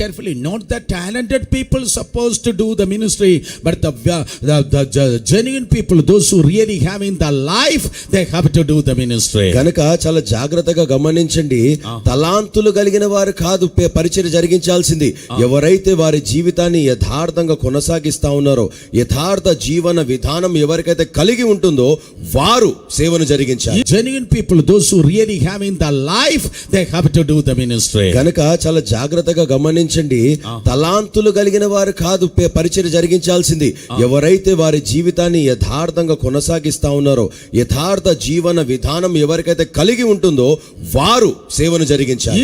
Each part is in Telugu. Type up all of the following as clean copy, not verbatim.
carefully. Not the talented people supposed to do the ministry, but the genuine people, those who really have in the life, they have to do the ministry. కనుక చాలా జాగ్రత్తగా గమనించండి. తలాంతులు కలిగిన వారు కాదు పరిచర్య జరిగించాల్సింది. ఎవరైతే వారి జీవితాన్ని యథార్థంగా కొనసాగిస్తా ఉన్నారో, యథార్థ జీవన విధానం ఎవరికైతే కలిగి ఉంటుందో వారు సేవను జరిగించాలి. Genuine people, those who really have in the life, they have to do the ministry. కనుక చాలా జాగ్రత్తగా గమనించండి. తలాంతులు కలిగిన వారు కాదు పరిచర్య జరిగించాల్సింది. ఎవరైతే వారి జీవితాన్ని యథార్థంగా కొనసాగిస్తా ఉన్నారో, యథార్థ జీవన విధానం ఎవరికైతే కలిగి ఉంటుందో వారు సేవను జరిగించాలి.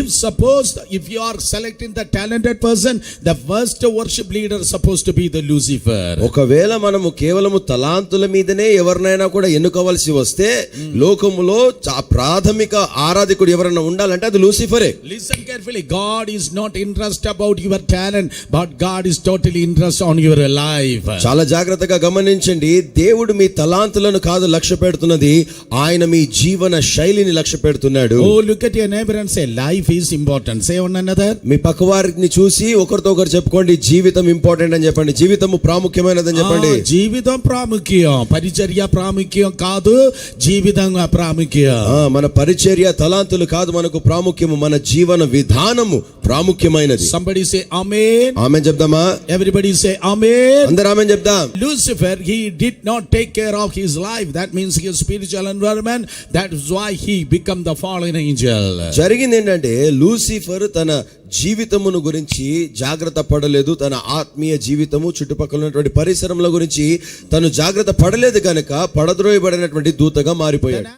If you are selecting the talented person, the first worship leader supposed to be the Lucifer. ఒకవేళ మనము కేవలము తలాంతుల మీదనే ఎవరినైనా కూడా ఎన్నుకోవాల్సి వస్తే లోకములో ప్రాథమిక ఆరాధకుడు ఎవరైనా ఉండాలంటే అది లూసిఫరే. Listen carefully. God is not interested about your talent, but God is totally interested on your life. చాలా జాగ్రత్తగా గమనించండి. దేవుడు మీ తలాంతులను కాదు లక్ష్య పెడుతున్నది, ఆయన మీ జీవన శైలిని లక్ష్య పెడుతున్నాడు. Oh, look at your neighbor and say life is important. Say one another. మీ పక్కవారిని చూసి ఒకరితో ఒకరు చెప్పుకోండి, జీవితం ఇంపార్టెంట్ అని చెప్పండి, జీవితము ప్రాముఖ్యమైనదని చెప్పండి. జీవితం ప్రాముఖ్యం, పరిచర్య ప్రాముఖ్యం కాదు, జీవితం ప్రాముఖ్యం. మన పరిచర్య తలాంతులు కాదు మనకు ప్రాముఖ్యము, మన జీవన విధానము ప్రాముఖ్యమైనది. Somebody say amen. ఆమేన్ చెప్దామా? Everybody say amen. అందరూ ఆమేన్ చెప్దాం. Lucifer, he did not take care of his life. That means his spiritual environment. That is why he became the fallen angel. జరిగింది ఏంటంటే లూసిఫర్ తన జీవితమును గురించి జాగ్రత్త పడలేదు. తన ఆత్మీయ జీవితము, చుట్టుపక్కల ఉన్నటువంటి పరిసరముల గురించి తను జాగ్రత్త పడలేదు కనుక పడద్రోయబడినటువంటి దూతగా మారిపోయాడు.